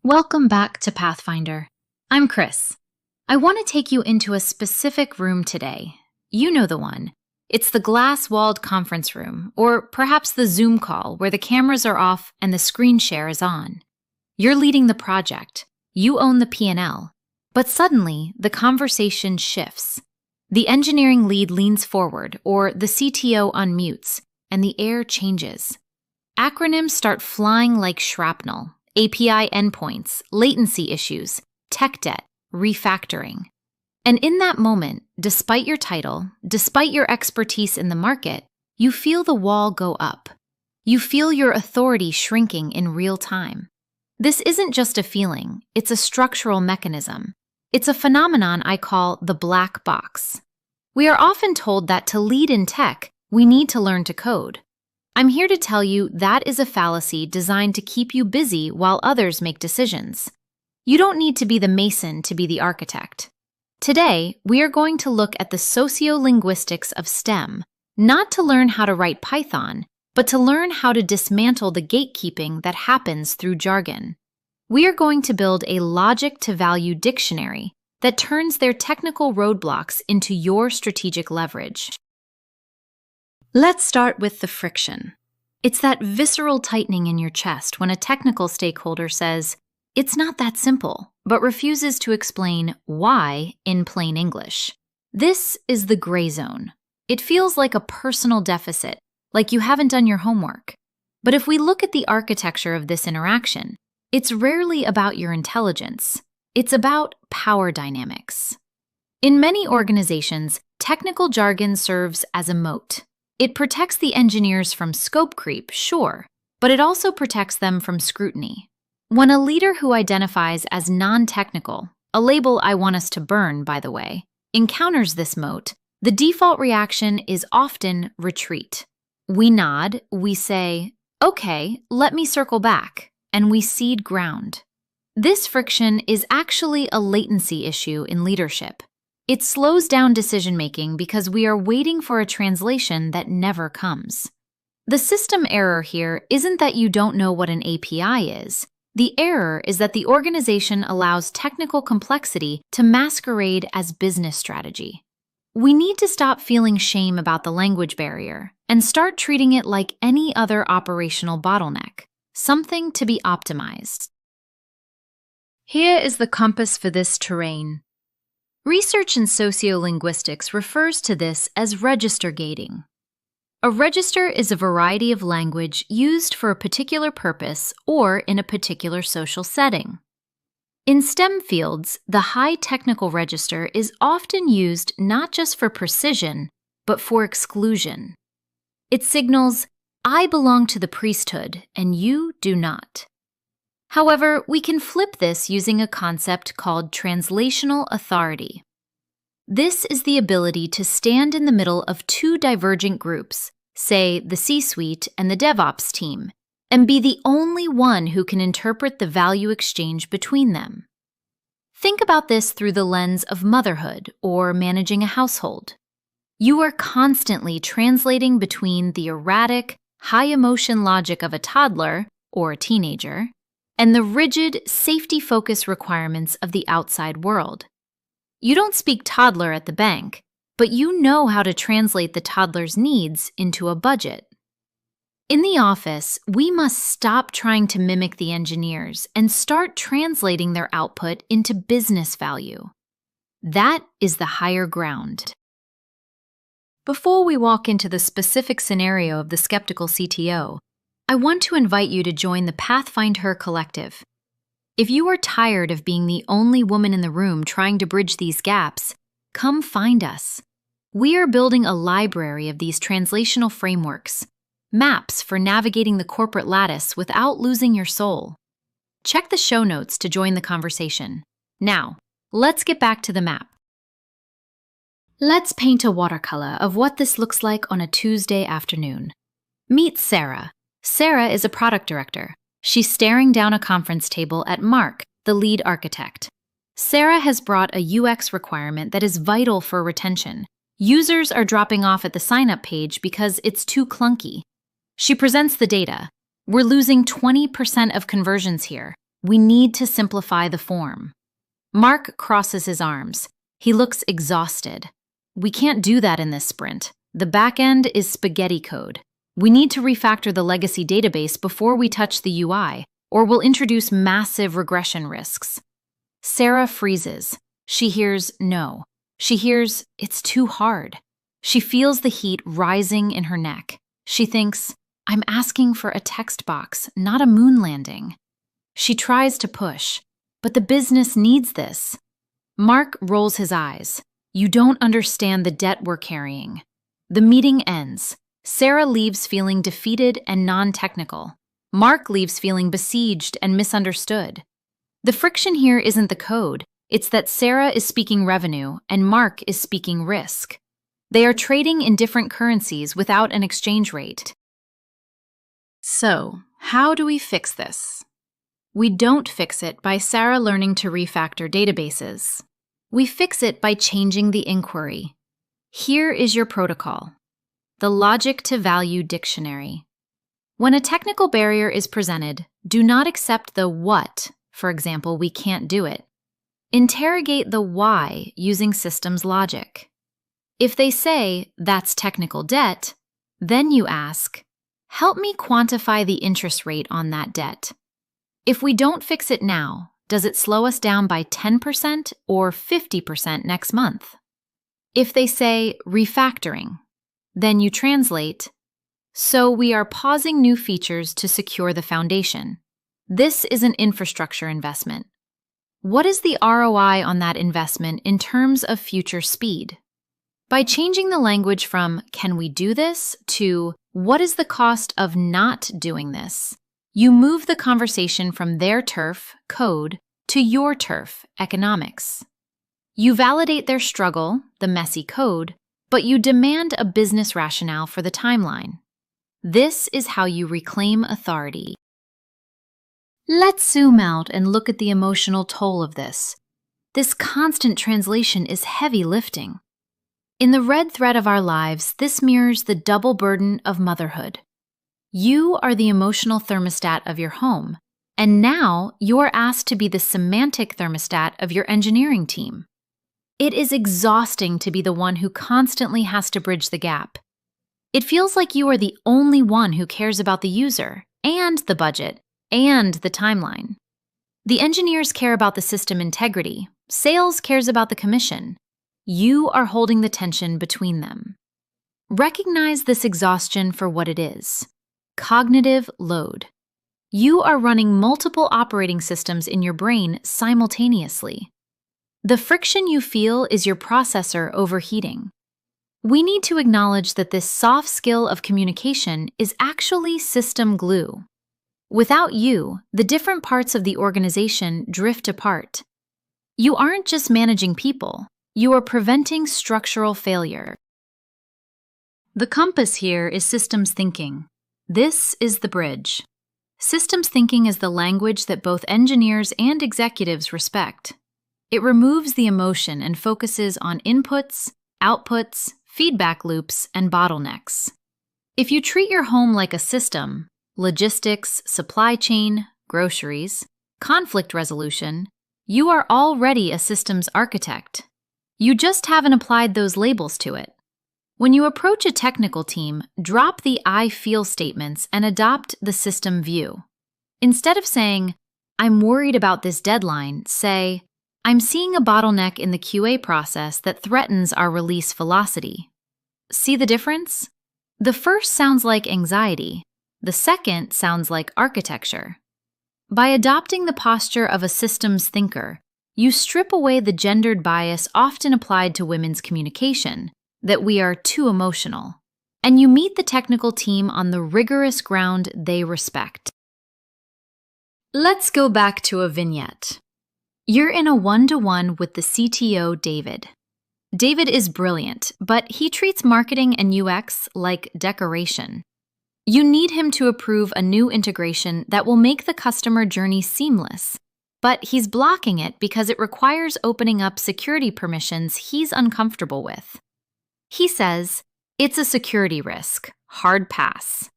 Welcome back to Pathfinder. I'm Chris. I want to take you into a specific room today. You know the one. It's the glass-walled conference room, or perhaps the Zoom call where the cameras are off and the screen share is on. You're leading the project. You own the P&L. But suddenly, the conversation shifts. The engineering lead leans forward, or the CTO unmutes, and the air changes. Acronyms start flying like shrapnel. API endpoints, latency issues, tech debt, refactoring. And in that moment, despite your title, despite your expertise in the market, you feel the wall go up. You feel your authority shrinking in real time. This isn't just a feeling, it's a structural mechanism. It's a phenomenon I call the black box. We are often told that to lead in tech, we need to learn to code. I'm here to tell you that is a fallacy designed to keep you busy while others make decisions. You don't need to be the mason to be the architect. Today, we are going to look at the Socio-Linguistics of STEM, not to learn how to write Python, but to learn how to dismantle the gatekeeping that happens through jargon. We are going to build a logic-to-value dictionary that turns their technical roadblocks into your strategic leverage. Let's start with the friction. It's that visceral tightening in your chest when a technical stakeholder says, "It's not that simple," but refuses to explain why in plain English. This is the gray zone. It feels like a personal deficit, like you haven't done your homework. But if we look at the architecture of this interaction, it's rarely about your intelligence. It's about power dynamics. In many organizations, technical jargon serves as a moat. It protects the engineers from scope creep, sure, but it also protects them from scrutiny. When a leader who identifies as non-technical, a label I want us to burn, by the way, encounters this moat, the default reaction is often retreat. We nod, we say, "Okay, let me circle back," and we cede ground. This friction is actually a latency issue in leadership. It slows down decision-making because we are waiting for a translation that never comes. The system error here isn't that you don't know what an API is. The error is that the organization allows technical complexity to masquerade as business strategy. We need to stop feeling shame about the language barrier and start treating it like any other operational bottleneck, something to be optimized. Here is the compass for this terrain. Research in sociolinguistics refers to this as register gating. A register is a variety of language used for a particular purpose or in a particular social setting. In STEM fields, the high technical register is often used not just for precision, but for exclusion. It signals, "I belong to the priesthood and you do not." However, we can flip this using a concept called translational authority. This is the ability to stand in the middle of two divergent groups, say the C-Suite and the DevOps team, and be the only one who can interpret the value exchange between them. Think about this through the lens of motherhood or managing a household. You are constantly translating between the erratic, high-emotion logic of a toddler or a teenager and the rigid, safety-focused requirements of the outside world. You don't speak toddler at the bank, but you know how to translate the toddler's needs into a budget. In the office, we must stop trying to mimic the engineers and start translating their output into business value. That is the higher ground. Before we walk into the specific scenario of the Skeptical CTO, I want to invite you to join the Pathfind Her Collective. If you are tired of being the only woman in the room trying to bridge these gaps, come find us. We are building a library of these translational frameworks, maps for navigating the corporate lattice without losing your soul. Check the show notes to join the conversation. Now, let's get back to the map. Let's paint a watercolor of what this looks like on a Tuesday afternoon. Meet Sarah. Sarah is a product director. She's staring down a conference table at Mark, the lead architect. Sarah has brought a UX requirement that is vital for retention. Users are dropping off at the sign-up page because it's too clunky. She presents the data. We're losing 20% of conversions here. We need to simplify the form. Mark crosses his arms. He looks exhausted. We can't do that in this sprint. The back end is spaghetti code. We need to refactor the legacy database before we touch the UI, or we'll introduce massive regression risks. Sarah freezes. She hears no. She hears it's too hard. She feels the heat rising in her neck. She thinks, I'm asking for a text box, not a moon landing. She tries to push, but the business needs this. Mark rolls his eyes. You don't understand the debt we're carrying. The meeting ends. Sarah leaves feeling defeated and non-technical. Mark leaves feeling besieged and misunderstood. The friction here isn't the code. It's that Sarah is speaking revenue and Mark is speaking risk. They are trading in different currencies without an exchange rate. So, how do we fix this? We don't fix it by Sarah learning to refactor databases. We fix it by changing the inquiry. Here is your protocol. The logic to value dictionary. When a technical barrier is presented, do not accept the what, for example, we can't do it. Interrogate the why using systems logic. If they say, that's technical debt, then you ask, help me quantify the interest rate on that debt. If we don't fix it now, does it slow us down by 10% or 50% next month? If they say refactoring, then you translate, so we are pausing new features to secure the foundation. This is an infrastructure investment. What is the ROI on that investment in terms of future speed? By changing the language from can we do this to what is the cost of not doing this, you move the conversation from their turf, code, to your turf, economics. You validate their struggle, the messy code, but you demand a business rationale for the timeline. This is how you reclaim authority. Let's zoom out and look at the emotional toll of this. This constant translation is heavy lifting. In the red thread of our lives, this mirrors the double burden of motherhood. You are the emotional thermostat of your home, and now you're asked to be the semantic thermostat of your engineering team. It is exhausting to be the one who constantly has to bridge the gap. It feels like you are the only one who cares about the user, and the budget, and the timeline. The engineers care about the system integrity. Sales cares about the commission. You are holding the tension between them. Recognize this exhaustion for what it is. Cognitive load. You are running multiple operating systems in your brain simultaneously. The friction you feel is your processor overheating. We need to acknowledge that this soft skill of communication is actually system glue. Without you, the different parts of the organization drift apart. You aren't just managing people, you are preventing structural failure. The compass here is systems thinking. This is the bridge. Systems thinking is the language that both engineers and executives respect. It removes the emotion and focuses on inputs, outputs, feedback loops, and bottlenecks. If you treat your home like a system, logistics, supply chain, groceries, conflict resolution, you are already a systems architect. You just haven't applied those labels to it. When you approach a technical team, drop the I feel statements and adopt the system view. Instead of saying, I'm worried about this deadline, say, I'm seeing a bottleneck in the QA process that threatens our release velocity. See the difference? The first sounds like anxiety. The second sounds like architecture. By adopting the posture of a systems thinker, you strip away the gendered bias often applied to women's communication, that we are too emotional, and you meet the technical team on the rigorous ground they respect. Let's go back to a vignette. You're in a one-to-one with the CTO, David. David is brilliant, but he treats marketing and UX like decoration. You need him to approve a new integration that will make the customer journey seamless, but he's blocking it because it requires opening up security permissions he's uncomfortable with. He says, it's a security risk, hard pass.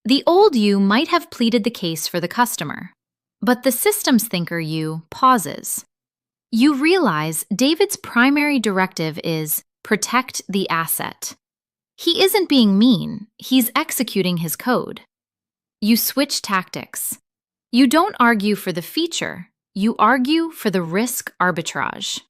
The old you might have pleaded the case for the customer, But the systems thinker you pauses. You realize David's primary directive is protect the asset. He isn't being mean, he's executing his code. You switch tactics. You don't argue for the feature, you argue for the risk arbitrage.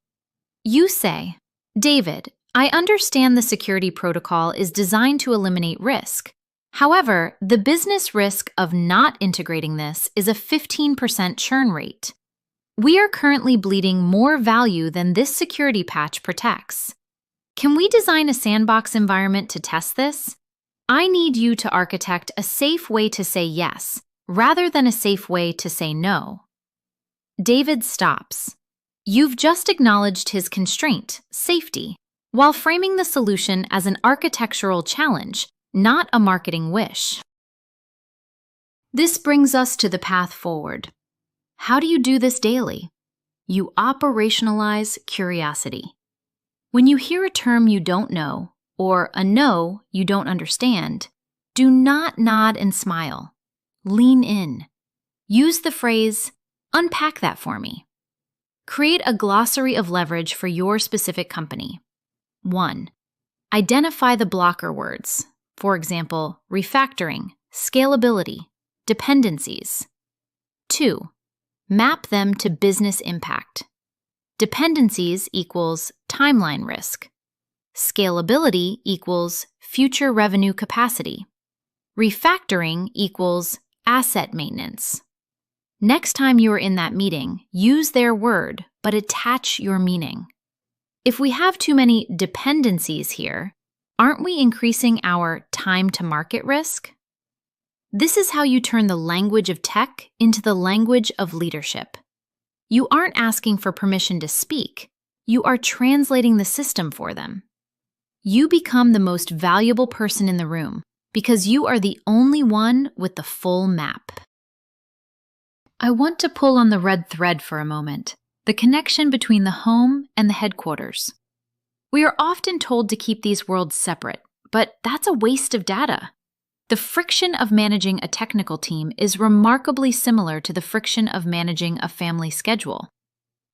You say, David, I understand the security protocol is designed to eliminate risk. However, the business risk of not integrating this is a 15% churn rate. We are currently bleeding more value than this security patch protects. Can we design a sandbox environment to test this? I need you to architect a safe way to say yes, rather than a safe way to say no. David stops. You've just acknowledged his constraint, safety, while framing the solution as an architectural challenge, not a marketing wish. This brings us to the path forward. How do you do this daily? You operationalize curiosity. When you hear a term you don't know, or a no you don't understand, do not nod and smile. Lean in. Use the phrase, unpack that for me. Create a glossary of leverage for your specific company. 1. Identify the blocker words. For example, refactoring, scalability, dependencies. 2. Map them to business impact. Dependencies equals timeline risk. Scalability equals future revenue capacity. Refactoring equals asset maintenance. Next time you are in that meeting, use their word, but attach your meaning. If we have too many dependencies here, aren't we increasing our time to market risk? This is how you turn the language of tech into the language of leadership. You aren't asking for permission to speak, you are translating the system for them. You become the most valuable person in the room because you are the only one with the full map. I want to pull on the red thread for a moment, the connection between the home and the headquarters. We are often told to keep these worlds separate, but that's a waste of data. The friction of managing a technical team is remarkably similar to the friction of managing a family schedule.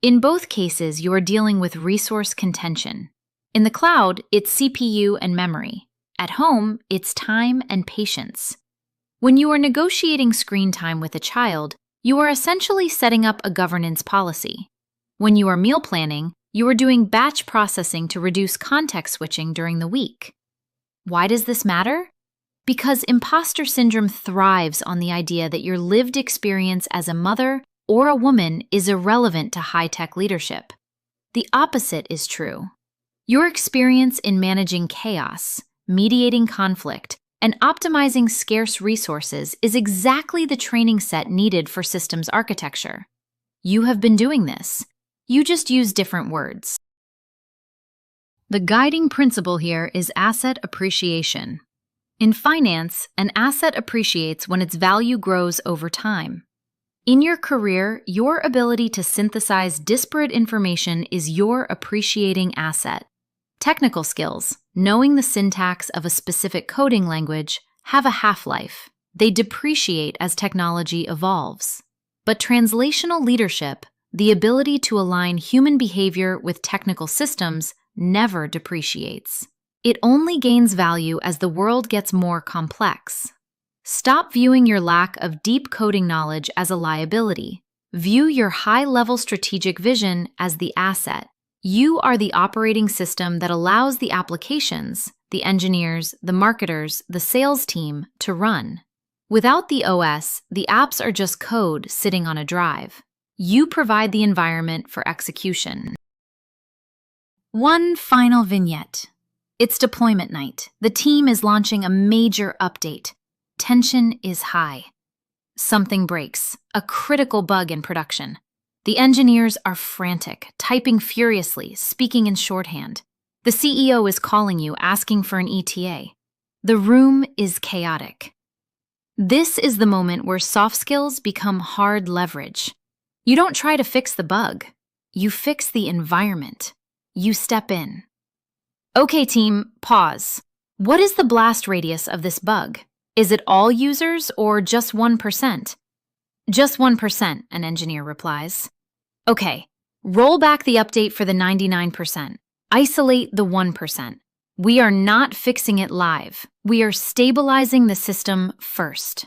In both cases, you are dealing with resource contention. In the cloud, it's CPU and memory. At home, it's time and patience. When you are negotiating screen time with a child, you are essentially setting up a governance policy. When you are meal planning, you are doing batch processing to reduce context switching during the week. Why does this matter? Because imposter syndrome thrives on the idea that your lived experience as a mother or a woman is irrelevant to high-tech leadership. The opposite is true. Your experience in managing chaos, mediating conflict, and optimizing scarce resources is exactly the training set needed for systems architecture. You have been doing this. You just use different words. The guiding principle here is asset appreciation. In finance, an asset appreciates when its value grows over time. In your career, your ability to synthesize disparate information is your appreciating asset. Technical skills, knowing the syntax of a specific coding language, have a half-life. They depreciate as technology evolves. But translational leadership, the ability to align human behavior with technical systems, never depreciates. It only gains value as the world gets more complex. Stop viewing your lack of deep coding knowledge as a liability. View your high-level strategic vision as the asset. You are the operating system that allows the applications, the engineers, the marketers, the sales team to run. Without the OS, the apps are just code sitting on a drive. You provide the environment for execution. One final vignette. It's deployment night. The team is launching a major update. Tension is high. Something breaks, a critical bug in production. The engineers are frantic, typing furiously, speaking in shorthand. The CEO is calling you, asking for an ETA. The room is chaotic. This is the moment where soft skills become hard leverage. You don't try to fix the bug. You fix the environment. You step in. Okay, team, pause. What is the blast radius of this bug? Is it all users or just 1%? Just 1%, an engineer replies. Okay, roll back the update for the 99%. Isolate the 1%. We are not fixing it live. We are stabilizing the system first.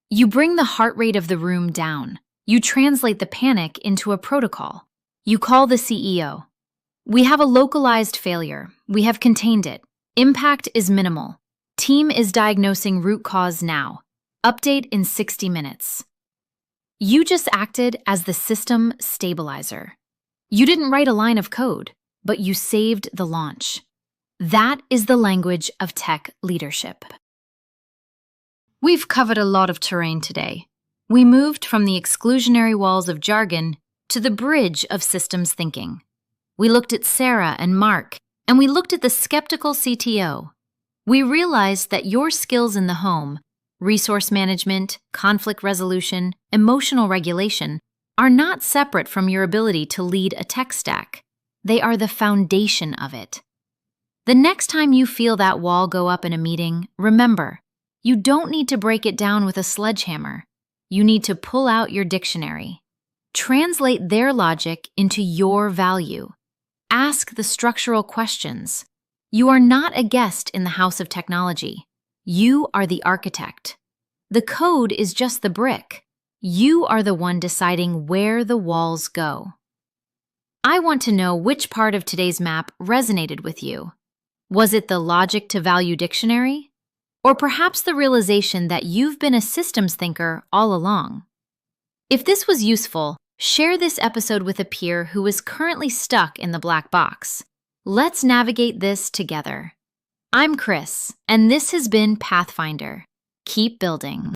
You bring the heart rate of the room down. You translate the panic into a protocol. You call the CEO. We have a localized failure. We have contained it. Impact is minimal. Team is diagnosing root cause now. Update in 60 minutes. You just acted as the system stabilizer. You didn't write a line of code, but you saved the launch. That is the language of tech leadership. We've covered a lot of terrain today. We moved from the exclusionary walls of jargon to the bridge of systems thinking. We looked at Sarah and Mark, and we looked at the skeptical CTO. We realized that your skills in the home, resource management, conflict resolution, emotional regulation, are not separate from your ability to lead a tech stack. They are the foundation of it. The next time you feel that wall go up in a meeting, remember, you don't need to break it down with a sledgehammer. You need to pull out your dictionary. Translate their logic into your value. Ask the structural questions. You are not a guest in the house of technology. You are the architect. The code is just the brick. You are the one deciding where the walls go. I want to know which part of today's map resonated with you. Was it the logic to value dictionary? Or perhaps the realization that you've been a systems thinker all along? If this was useful, share this episode with a peer who is currently stuck in the black box. Let's navigate this together. I'm Chris, and this has been Pathfinder. Keep building.